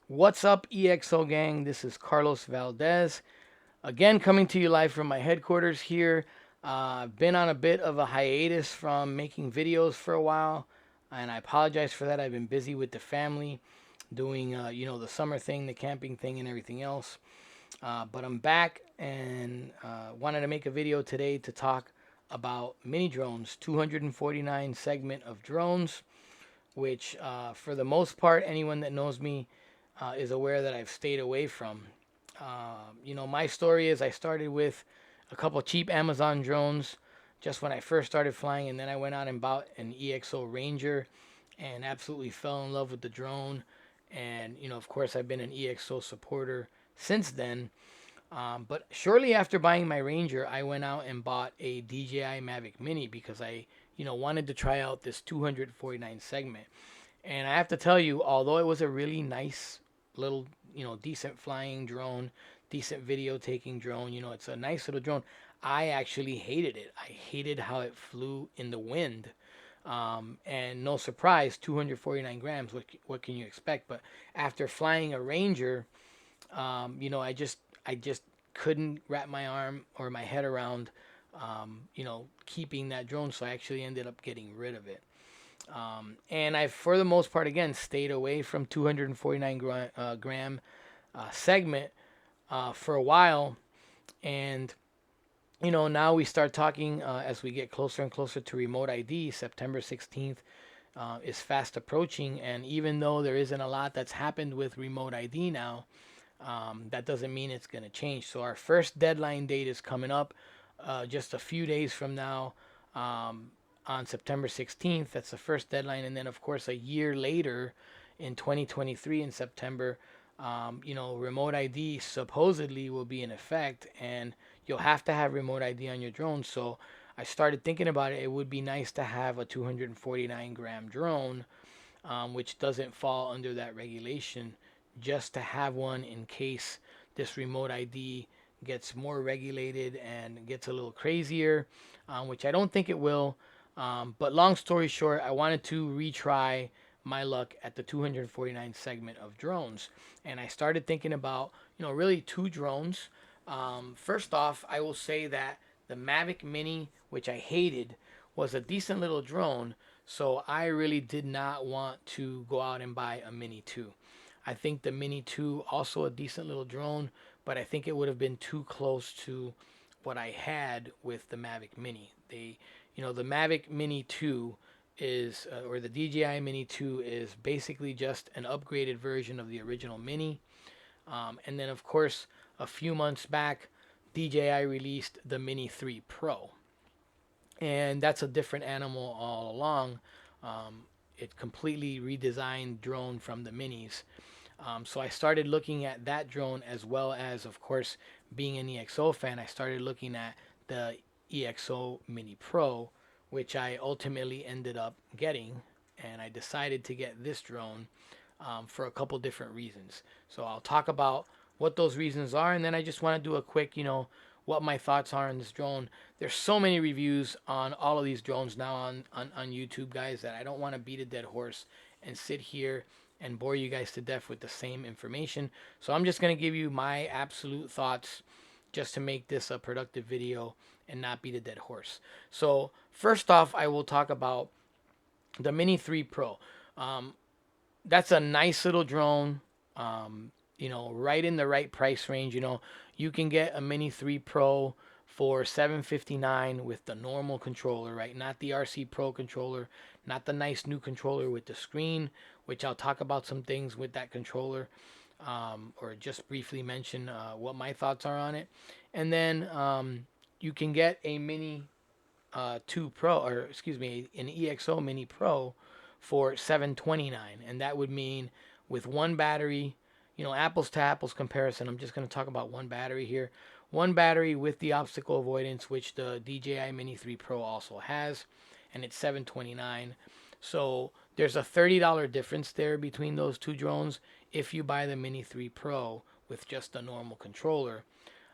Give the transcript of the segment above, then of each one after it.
What's up, EXO gang? This is Carlos Valdez. Again, coming to you live from my headquarters here. I've been on a bit of a hiatus from making videos for a while, and I apologize for that. I've been busy with the family, doing, the summer thing, the camping thing, and everything else. But I'm back and wanted to make a video today to talk about mini drones, 249 segment of drones, which, for the most part, anyone that knows me is aware that I've stayed away from. My story is I started with a couple cheap Amazon drones just when I first started flying, and then I went out and bought an EXO Ranger and absolutely fell in love with the drone. And, of course, I've been an EXO supporter since then. But shortly after buying my Ranger, I went out and bought a DJI Mavic Mini because I, wanted to try out this 249 segment. And I have to tell you, although it was a really nice little, decent flying drone, decent video taking drone, it's a nice little drone. I actually hated it. I hated how it flew in the wind. And no surprise, 249 grams. What can you expect? But after flying a Ranger, I just couldn't wrap my arm or my head around, keeping that drone. So I actually ended up getting rid of it. And I, for the most part, again, stayed away from 249 gram segment for a while. And, now we start talking as we get closer and closer to remote ID. September 16th is fast approaching. And even though there isn't a lot that's happened with remote ID now, that doesn't mean it's going to change. So our first deadline date is coming up just a few days from now. On September 16th. That's the first deadline. And then, of course, a year later in 2023 in September, remote ID supposedly will be in effect and you'll have to have remote ID on your drone. So I started thinking about it. It would be nice to have a 249-gram drone, which doesn't fall under that regulation, just to have one in case this remote ID gets more regulated and gets a little crazier, which I don't think it will. But long story short, I wanted to retry my luck at the 249 segment of drones. And I started thinking about, really two drones. First off, I will say that the Mavic Mini, which I hated, was a decent little drone. So I really did not want to go out and buy a Mini 2. I think the Mini 2 also a decent little drone, but I think it would have been too close to what I had with the Mavic Mini. The Mavic Mini 2 is, or the DJI Mini 2 is basically just an upgraded version of the original Mini. And then, of course, a few months back, DJI released the Mini 3 Pro. And that's a different animal all along. It completely redesigned drone from the Minis. So I started looking at that drone as well as, of course, being an EXO fan, I started looking at the EXO Mini Pro, which I ultimately ended up getting. And I decided to get this drone for a couple different reasons. So I'll talk about what those reasons are, and then I just want to do a quick, what my thoughts are on this drone. There's so many reviews on all of these drones now on YouTube, guys, that I don't want to beat a dead horse and sit here and bore you guys to death with the same information. So I'm just going to give you my absolute thoughts just to make this a productive video and not beat a dead horse. So first off, I will talk about the Mini 3 Pro. That's a nice little drone. Right in the right price range. You can get a Mini 3 Pro for $759 with the normal controller, right? Not the RC Pro controller, not the nice new controller with the screen, which I'll talk about some things with that controller, or just briefly mention what my thoughts are on it. And then you can get a Mini 2 Pro, or excuse me, an EXO Mini Pro for $729, and that would mean with one battery, apples to apples comparison. I'm just going to talk about one battery here. One battery with the obstacle avoidance, which the DJI Mini 3 Pro also has, and it's $729. So there's a $30 difference there between those two drones if you buy the Mini 3 Pro with just a normal controller.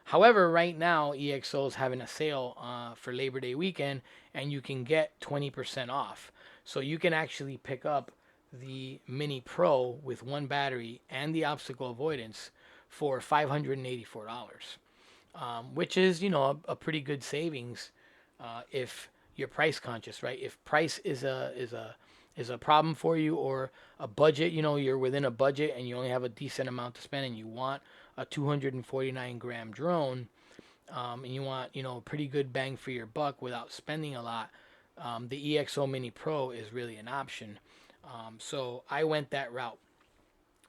However, right now EXO is having a sale for Labor Day weekend, and you can get 20% off. So you can actually pick up the Mini Pro with one battery and the obstacle avoidance for $584, which is, a pretty good savings if you're price conscious, right? If price is a problem for you, or a budget, you're within a budget and you only have a decent amount to spend and you want a 249-gram drone, and you want, a pretty good bang for your buck without spending a lot, the EXO Mini Pro is really an option. So I went that route.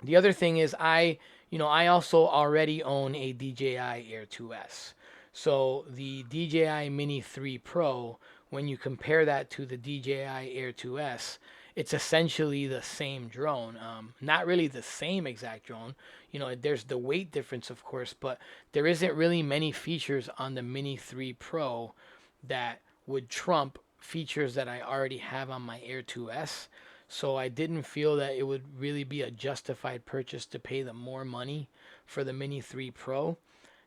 The other thing is I also already own a DJI Air 2S. So the DJI Mini 3 Pro, when you compare that to the DJI Air 2S, it's essentially the same drone. Not really the same exact drone. There's the weight difference, of course, but there isn't really many features on the Mini 3 Pro that would trump features that I already have on my Air 2S. So I didn't feel that it would really be a justified purchase to pay the more money for the Mini 3 Pro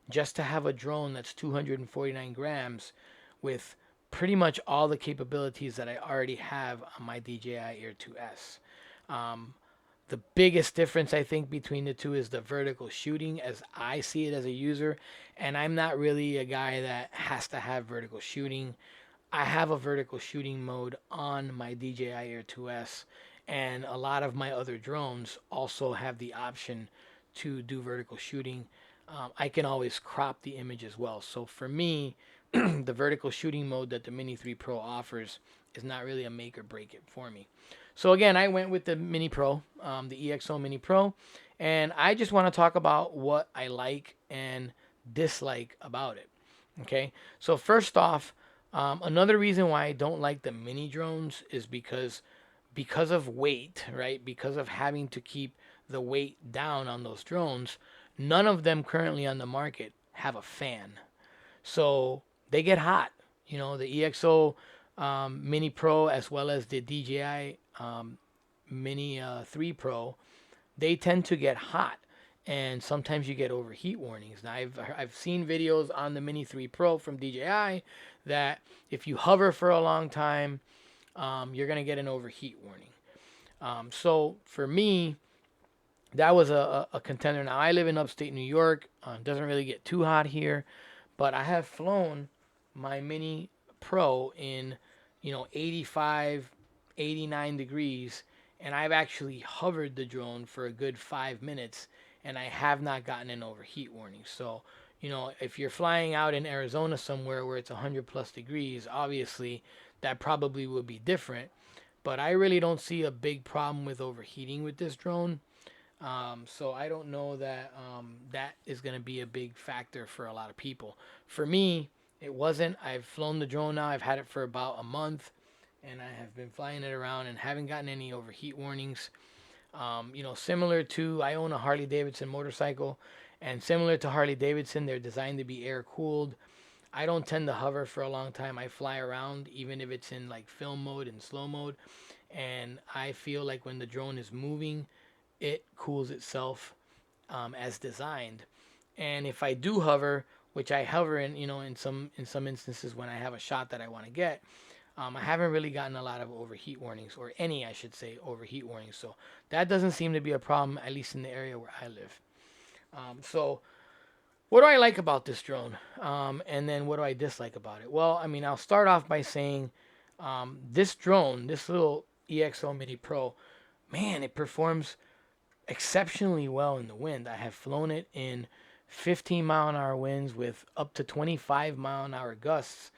just to have a drone that's 249 grams with pretty much all the capabilities that I already have on my DJI Air 2S. The biggest difference I think between the two is the vertical shooting, as I see it as a user, and I'm not really a guy that has to have vertical shooting. I have a vertical shooting mode on my DJI Air 2S, and a lot of my other drones also have the option to do vertical shooting. I can always crop the image as well. So for me, the vertical shooting mode that the Mini 3 Pro offers is not really a make or break it for me. So again, I went with the Mini Pro, the EXO Mini Pro, and I just want to talk about what I like and dislike about it. Okay, so first off, another reason why I don't like the mini drones is because of weight, right? Because of having to keep the weight down on those drones. None of them currently on the market have a fan, so they get hot. The EXO Mini Pro as well as the DJI Mini 3 Pro, they tend to get hot, and sometimes you get overheat warnings. Now I've seen videos on the Mini 3 Pro from DJI that if you hover for a long time, you're gonna get an overheat warning. So for me, that was a contender. Now I live in upstate New York. Doesn't really get too hot here, but I have flown my Mini Pro in 85, 89 degrees, and I've actually hovered the drone for a good 5 minutes, and I have not gotten an overheat warning. So, if you're flying out in Arizona somewhere where it's 100 plus degrees, obviously that probably would be different. But I really don't see a big problem with overheating with this drone. So I don't know that that is going to be a big factor for a lot of people. For me, it wasn't. I've flown the drone now. I've had it for about a month, and I have been flying it around and haven't gotten any overheat warnings. Similar to, I own a Harley Davidson motorcycle, and similar to Harley Davidson, they're designed to be air cooled. I don't tend to hover for a long time. I fly around, even if it's in like film mode and slow mode, and I feel like when the drone is moving, it cools itself as designed. And if I do hover, which I hover in some instances when I have a shot that I want to get, I haven't really gotten a lot of overheat warnings, or any, I should say, overheat warnings. So that doesn't seem to be a problem, at least in the area where I live. So what do I like about this drone? And then what do I dislike about it? Well, I mean, I'll start off by saying this drone, this little EXO Mini Pro, man, it performs exceptionally well in the wind. I have flown it in 15-mile-an-hour winds with up to 25-mile-an-hour gusts,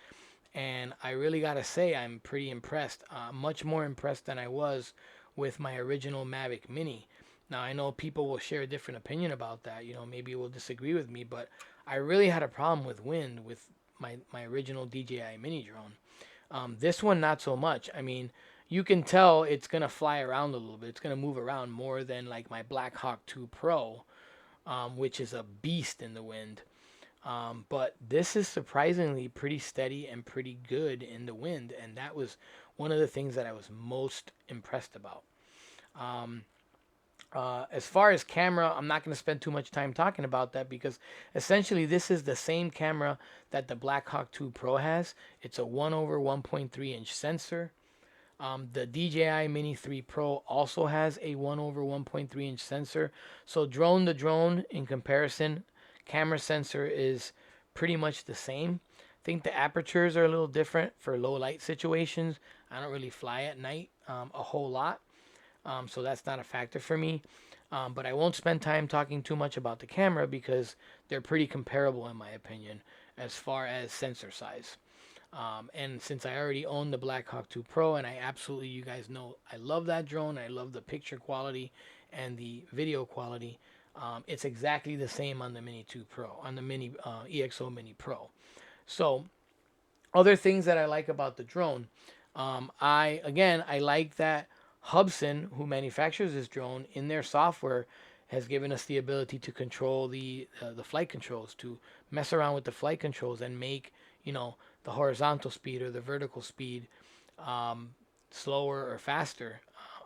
and I really gotta say I'm pretty impressed. Much more impressed than I was with my original Mavic Mini. Now I know people will share a different opinion about that. Maybe will disagree with me, but I really had a problem with wind with my original DJI Mini drone. This one, not so much. I mean, you can tell it's gonna fly around a little bit. It's gonna move around more than like my Black Hawk 2 Pro, which is a beast in the wind. But this is surprisingly pretty steady and pretty good in the wind, and that was one of the things that I was most impressed about. Um, as far as camera, I'm not going to spend too much time talking about that because essentially this is the same camera that the Black Hawk 2 Pro has. It's a 1/1.3 inch sensor. The DJI Mini 3 Pro also has a 1 over 1.3 inch sensor. So drone to drone in comparison, camera sensor is pretty much the same. I think the apertures are a little different for low light situations. I don't really fly at night a whole lot, so that's not a factor for me. But I won't spend time talking too much about the camera because they're pretty comparable in my opinion as far as sensor size. And since I already own the Black Hawk 2 Pro, and I absolutely, you guys know, I love that drone. I love the picture quality and the video quality. It's exactly the same on the Mini 2 Pro, on the Mini EXO Mini Pro. So, other things that I like about the drone, I like that Hubsan, who manufactures this drone, in their software has given us the ability to control the flight controls, to mess around with the flight controls and make the horizontal speed or the vertical speed um, slower or faster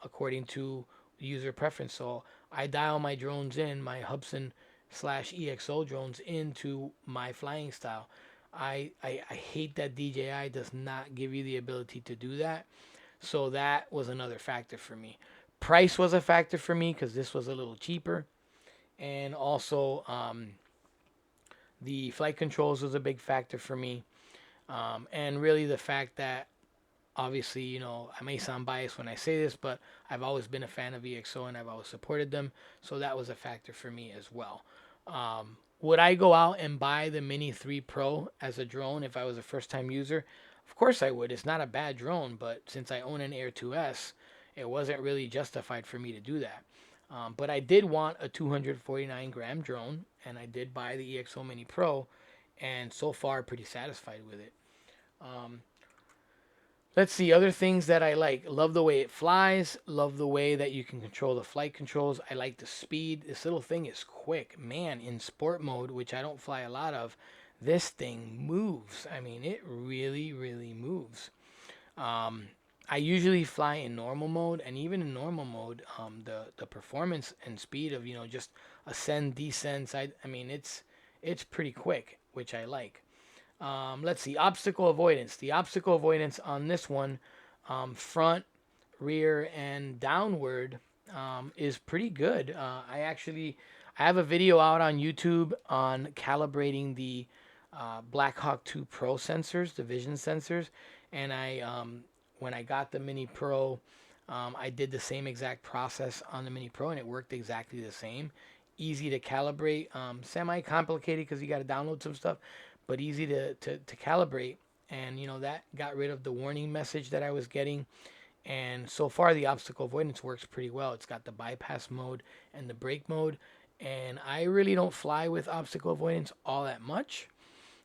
according to user preference. So I dial my drones in, my Hubsan slash EXO drones into my flying style. I hate that DJI does not give you the ability to do that. So that was another factor for me. Price was a factor for me because this was a little cheaper. And also, the flight controls was a big factor for me. And really the fact that, obviously, I may sound biased when I say this, but I've always been a fan of EXO and I've always supported them. So that was a factor for me as well. Would I go out and buy the Mini 3 Pro as a drone if I was a first time user? Of course I would. It's not a bad drone, but since I own an Air 2S, it wasn't really justified for me to do that. But I did want a 249-gram drone, and I did buy the EXO Mini Pro, and so far pretty satisfied with it. Um, Let's see other things that I like. Love the way it flies. Love the way that you can control the flight controls. I like the speed. This little thing is quick, man. In sport mode, which I don't fly a lot of, this thing moves. I mean, it really, really moves. Um, I usually fly in normal mode, and even in normal mode, the performance and speed of just ascend, descends. I mean, it's pretty quick, which I like. Let's see, obstacle avoidance. The obstacle avoidance on this one, front, rear, and downward, is pretty good. I have a video out on YouTube on calibrating the Black Hawk 2 Pro sensors, the vision sensors, and when I got the Mini Pro, I did the same exact process on the Mini Pro, and it worked exactly the same. Easy to calibrate, semi complicated because you got to download some stuff, but easy to calibrate. And that got rid of the warning message that I was getting. And so far, the obstacle avoidance works pretty well. It's got the bypass mode and the brake mode. And I really don't fly with obstacle avoidance all that much.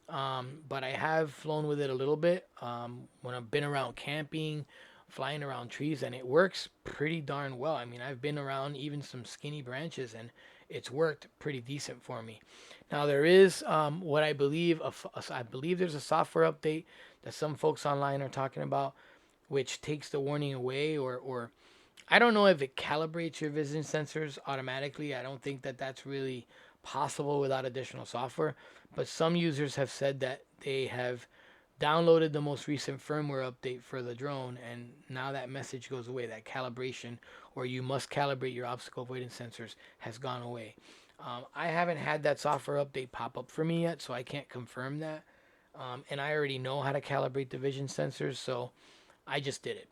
But I have flown with it a little bit when I've been around camping, flying around trees, and it works pretty darn well. I mean, I've been around even some skinny branches, and it's worked pretty decent for me. Now there is what I believe I believe there's a software update that some folks online are talking about, which takes the warning away, or I don't know if it calibrates your vision sensors automatically. I don't think that that's really possible without additional software. But some users have said that they have downloaded the most recent firmware update for the drone, and now that message goes away. That calibration, or you must calibrate your obstacle avoidance sensors, has gone away. I haven't had that software update pop up for me yet, so I can't confirm that. And I already know how to calibrate the vision sensors, so I just did it.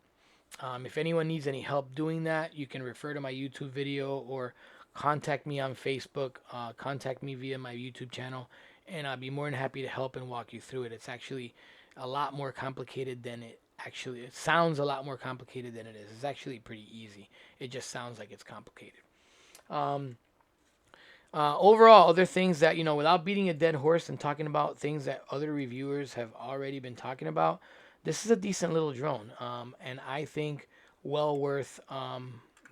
If anyone needs any help doing that, you can refer to my YouTube video or contact me on Facebook, contact me via my YouTube channel, and I'll be more than happy to help and walk you through it. It's actually a lot more complicated than it sounds a lot more complicated than it is. It's actually pretty easy. It just sounds like it's complicated. Um, Overall, other things that, without beating a dead horse and talking about things that other reviewers have already been talking about, this is a decent little drone. And I think well worth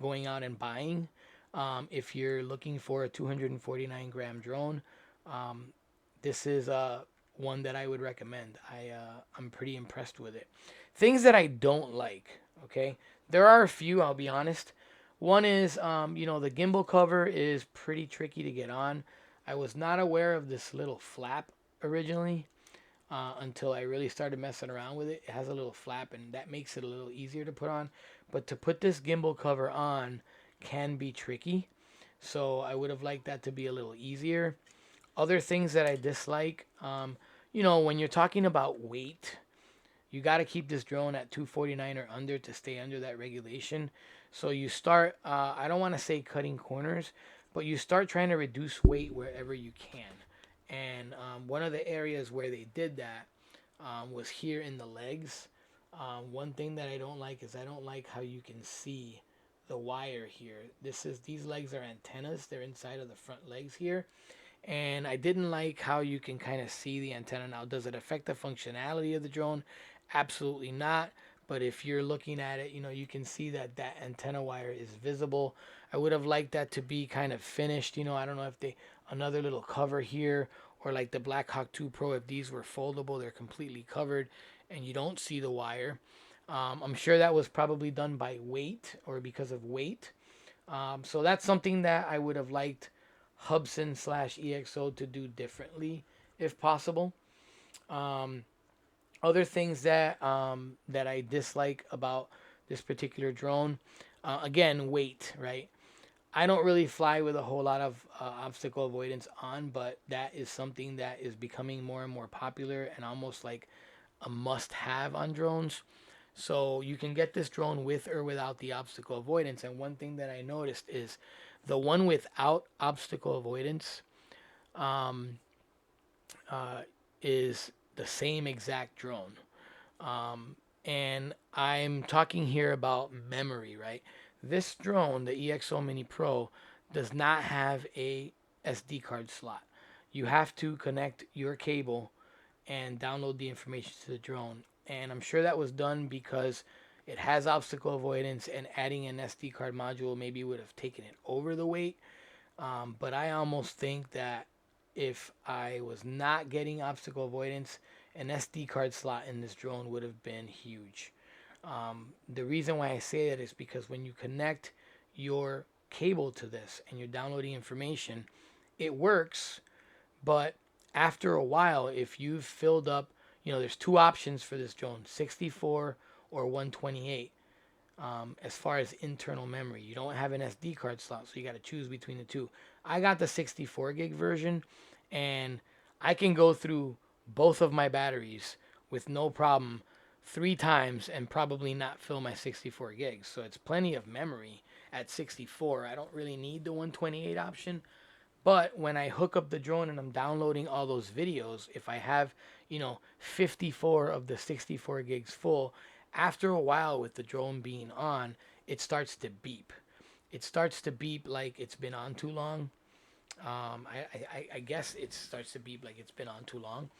going out and buying. If you're looking for a 249-gram drone, um, this is one that I would recommend. I'm pretty impressed with it. Things that I don't like, okay? There are a few, I'll be honest. One is, the gimbal cover is pretty tricky to get on. I was not aware of this little flap originally. until I really started messing around with it. It has a little flap, and that makes it a little easier to put on. But to put this gimbal cover on can be tricky. So I would have liked that to be a little easier. Other things that I dislike, when you're talking about weight, you got to keep this drone at 249 or under to stay under that regulation. So you start, I don't want to say cutting corners, but you start trying to reduce weight wherever you can. And one of the areas where they did that was here in the legs. One thing that I don't like is I don't like how you can see the wire here. These legs are antennas. They're inside of the front legs here. And I didn't like how you can kind of see the antenna. Now, does it affect the functionality of the drone? Absolutely not. But if you're looking at it, you can see that that antenna wire is visible. I would have liked that to be kind of finished. I don't know if another little cover here, or like the Black Hawk 2 Pro, if these were foldable, they're completely covered and you don't see the wire. I'm sure that was probably done by weight or because of weight. So that's something that I would have liked Hubsan/EXO to do differently if possible. Other things that I dislike about this particular drone, again, weight, right? I don't really fly with a whole lot of obstacle avoidance on, but that is something that is becoming more and more popular and almost like a must-have on drones. So you can get this drone with or without the obstacle avoidance. And one thing that I noticed is the one without obstacle avoidance um, is the same exact drone. And I'm talking here about memory, right? This drone, the EXO Mini Pro, does not have a SD card slot. You have to connect your cable and download the information to the drone. And I'm sure that was done because it has obstacle avoidance, and adding an SD card module maybe would have taken it over the weight. But I almost think that if I was not getting obstacle avoidance, an SD card slot in this drone would have been huge. The reason why I say that is because when you connect your cable to this and you're downloading information, it works, but after a while, if you've filled up, there's two options for this drone, 64 or 128. As far as internal memory, you don't have an SD card slot, so you got to choose between the two. I got the 64 gig version, and I can go through both of my batteries with no problem 3 times and probably not fill my 64 gigs. So it's plenty of memory at 64. I don't really need the 128 option. But when I hook up the drone and I'm downloading all those videos, if I have, 54 of the 64 gigs full, after a while with the drone being on, it starts to beep. It starts to beep like it's been on too long. I guess it starts to beep like it's been on too long.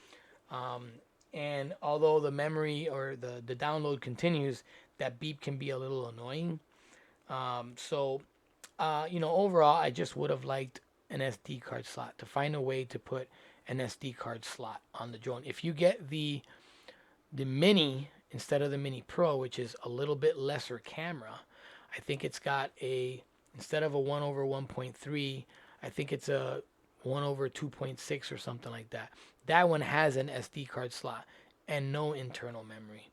And although the memory or the download continues, that beep can be a little annoying. Overall, I just would have liked an SD card slot, to find a way to put an SD card slot on the drone. If you get the Mini instead of the Mini Pro, which is a little bit lesser camera, I think it's got instead of a 1 over 1.3, I think it's a 1 over 2.6 or something like that. That one has an SD card slot and no internal memory.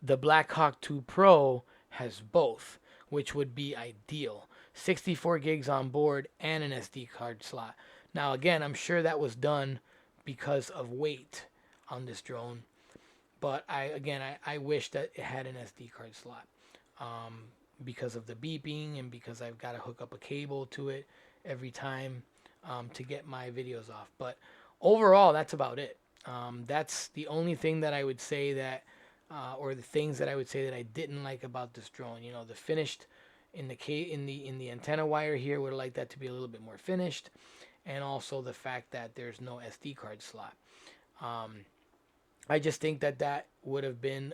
The Black Hawk 2 Pro has both, which would be ideal. 64 gigs on board and an SD card slot. Now, again, I'm sure that was done because of weight on this drone, but I wish that it had an SD card slot because of the beeping and because I've got to hook up a cable to it every time to get my videos off. But overall, that's about it. That's the only thing that I would say that, or the things that I would say that I didn't like about this drone. The finished in the antenna wire here, would like that to be a little bit more finished, and also the fact that there's no SD card slot. I just think that would have been,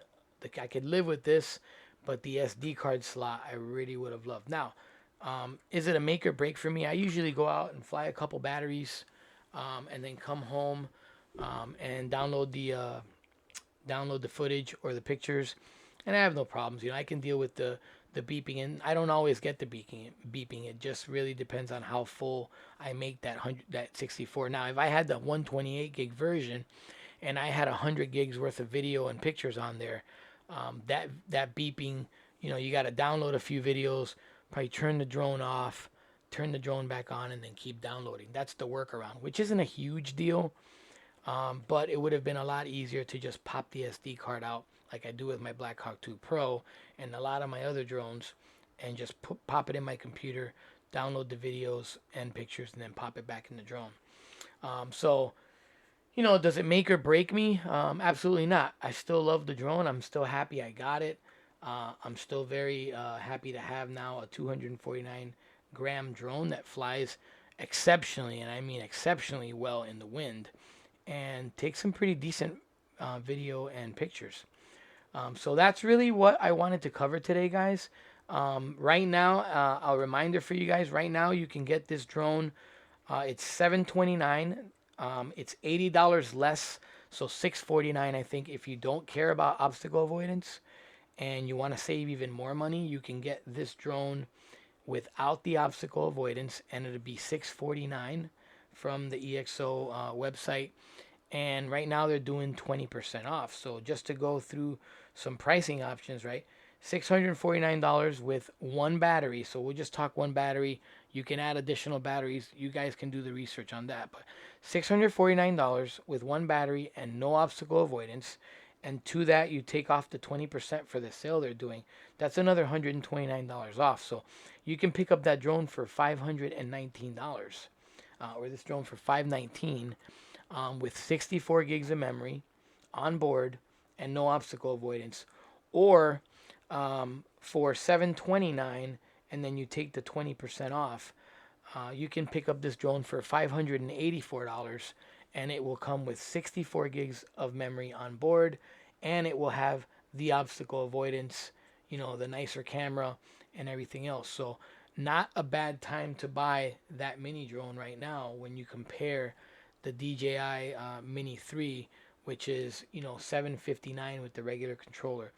I could live with this, but the SD card slot I really would have loved. Now, is it a make or break for me? I usually go out and fly a couple batteries, and then come home and download the footage or the pictures, and I have no problems. I can deal with the beeping, and I don't always get the beeping. It just really depends on how full I make that 64. Now, if I had the 128 gig version and I had 100 gigs worth of video and pictures on there. That beeping, you got to download a few videos, probably turn the drone off, turn the drone back on, and then keep downloading. That's the workaround, which isn't a huge deal, but it would have been a lot easier to just pop the SD card out like I do with my Black Hawk 2 Pro and a lot of my other drones, and just pop it in my computer, download the videos and pictures, and then pop it back in the drone. So, does it make or break me? Absolutely not. I still love the drone. I'm still happy I got it. I'm still very happy to have now a 249-gram drone that flies exceptionally, and I mean exceptionally well in the wind, and takes some pretty decent video and pictures. So that's really what I wanted to cover today, guys. Right now, a reminder for you guys. Right now, you can get this drone. It's $729. It's $80 less, so $649. I think if you don't care about obstacle avoidance and you want to save even more money, you can get this drone without the obstacle avoidance, and it'll be $649 from the EXO website. And right now they're doing 20% off. So just to go through some pricing options, right? $649 with one battery. So we'll just talk one battery. You can add additional batteries. You guys can do the research on that. But $649 with one battery and no obstacle avoidance. And to that, you take off the 20% for the sale they're doing. That's another $129 off. So you can pick up that drone for $519, or this drone for $519. With 64 gigs of memory on board and no obstacle avoidance, or for $729, and then you take the 20% off, you can pick up this drone for $584, and it will come with 64 gigs of memory on board, and it will have the obstacle avoidance, the nicer camera and everything else. So not a bad time to buy that mini drone right now when you compare the DJI Mini 3, which is $759 with the regular controller.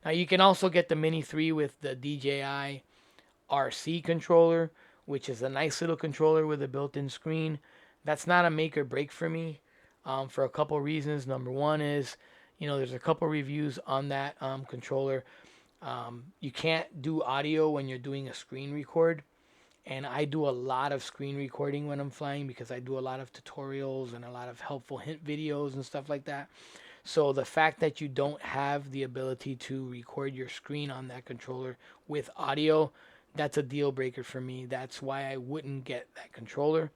Now you can also get the Mini 3 with the DJI RC controller, which is a nice little controller with a built-in screen. That's not a make or break for me, for a couple reasons. Number one is, there's a couple reviews on that controller. You can't do audio when you're doing a screen record. And I do a lot of screen recording when I'm flying because I do a lot of tutorials and a lot of helpful hint videos and stuff like that. So the fact that you don't have the ability to record your screen on that controller with audio, that's a deal breaker for me. That's why I wouldn't get that controller.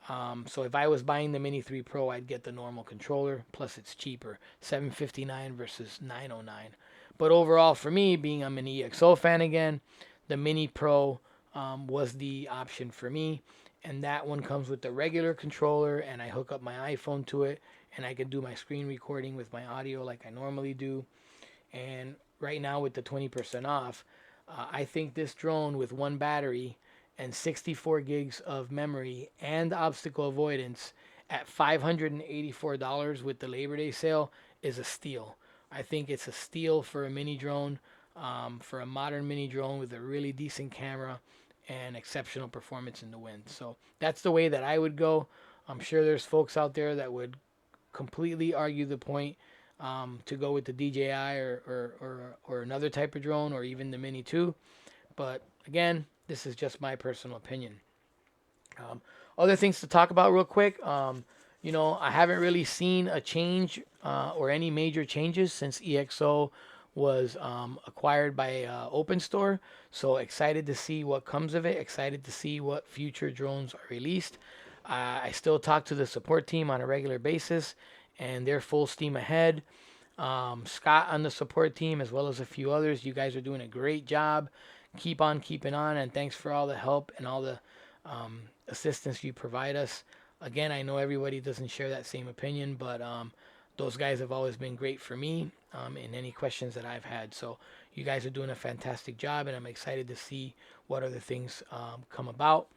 So if I was buying the Mini 3 Pro, I'd get the normal controller. Plus it's cheaper, $759 versus $909. But overall for me, being I'm an EXO fan again, the Mini Pro was the option for me, and that one comes with the regular controller, and I hook up my iPhone to it, and I can do my screen recording with my audio like I normally do. And right now with the 20% off, I think this drone with one battery and 64 gigs of memory and obstacle avoidance at $584 with the Labor Day sale is a steal. I think it's a steal for a mini drone, for a modern mini drone with a really decent camera and exceptional performance in the wind. So that's the way that I would go. I'm sure there's folks out there that would completely argue the point, to go with the DJI or another type of drone, or even the Mini 2. But again, this is just my personal opinion. Other things to talk about real quick. I haven't really seen a change or any major changes since EXO was acquired by OpenStore. So excited to see what comes of it. Excited to see what future drones are released. I still talk to the support team on a regular basis, and they're full steam ahead. Scott on the support team, as well as a few others, you guys are doing a great job. Keep on keeping on, and thanks for all the help and all the assistance you provide us. Again, I know everybody doesn't share that same opinion, but those guys have always been great for me in any questions that I've had. So you guys are doing a fantastic job, and I'm excited to see what other things come about.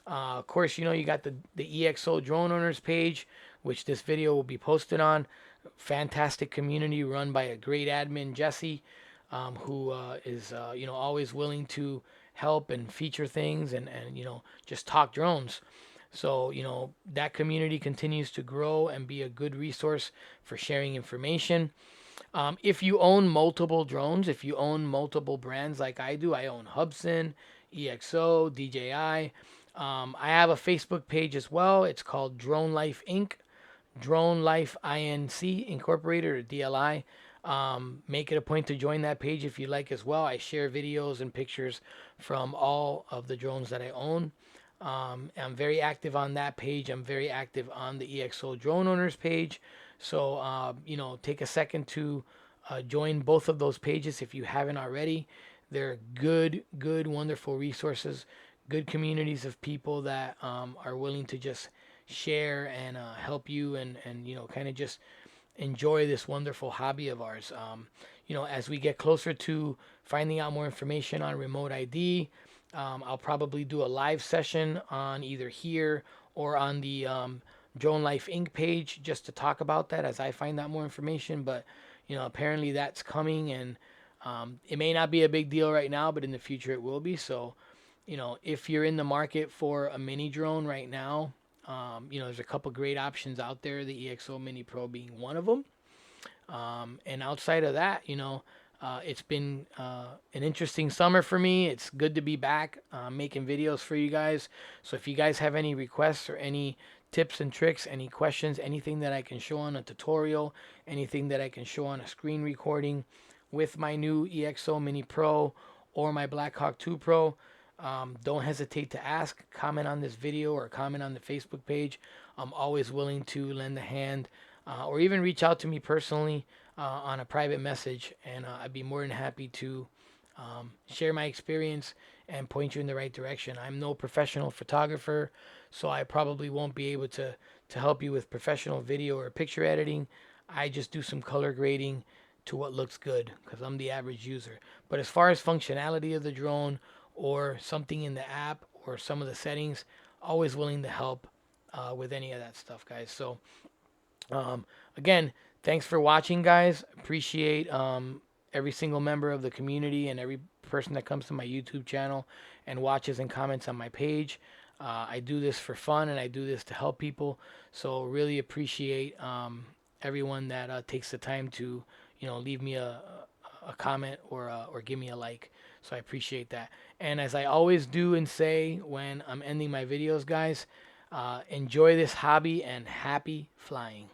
Of course, you got the EXO drone owners page, which this video will be posted on. Fantastic community run by a great admin, Jesse, who is always willing to help and feature things and just talk drones. So, that community continues to grow and be a good resource for sharing information. If you own multiple drones, if you own multiple brands like I do, I own Hubsan, EXO, DJI. I have a Facebook page as well. It's called Drone Life Inc. Drone Life Inc. Incorporated, or DLI. Make it a point to join that page if you like as well. I share videos and pictures from all of the drones that I own. I'm very active on that page. I'm very active on the EXO drone owners page. So, take a second to join both of those pages if you haven't already. They're good, wonderful resources, good communities of people that are willing to just share and help you and kind of just enjoy this wonderful hobby of ours. As we get closer to finding out more information on remote ID, I'll probably do a live session on either here or on the Drone Life Inc. page just to talk about that as I find out more information. But apparently that's coming, and it may not be a big deal right now, but in the future it will be. So, if you're in the market for a mini drone right now, there's a couple great options out there, the EXO Mini Pro being one of them. And outside of that, it's been an interesting summer for me. It's good to be back making videos for you guys. So if you guys have any requests or any tips and tricks, any questions, anything that I can show on a tutorial, anything that I can show on a screen recording with my new EXO Mini Pro or my Blackhawk 2 Pro, don't hesitate to ask, comment on this video or comment on the Facebook page. I'm always willing to lend a hand or even reach out to me personally on a private message, and I'd be more than happy to share my experience and point you in the right direction. I'm no professional photographer, so I probably won't be able to help you with professional video or picture editing. I just do some color grading to what looks good because I'm the average user. But as far as functionality of the drone or something in the app or some of the settings, always willing to help with any of that stuff, guys. So again, thanks for watching, guys. Appreciate every single member of the community and every person that comes to my YouTube channel and watches and comments on my page. I do this for fun and I do this to help people. So really appreciate everyone that takes the time to leave me a comment or give me a like. So I appreciate that. And as I always do and say when I'm ending my videos, guys, enjoy this hobby and happy flying.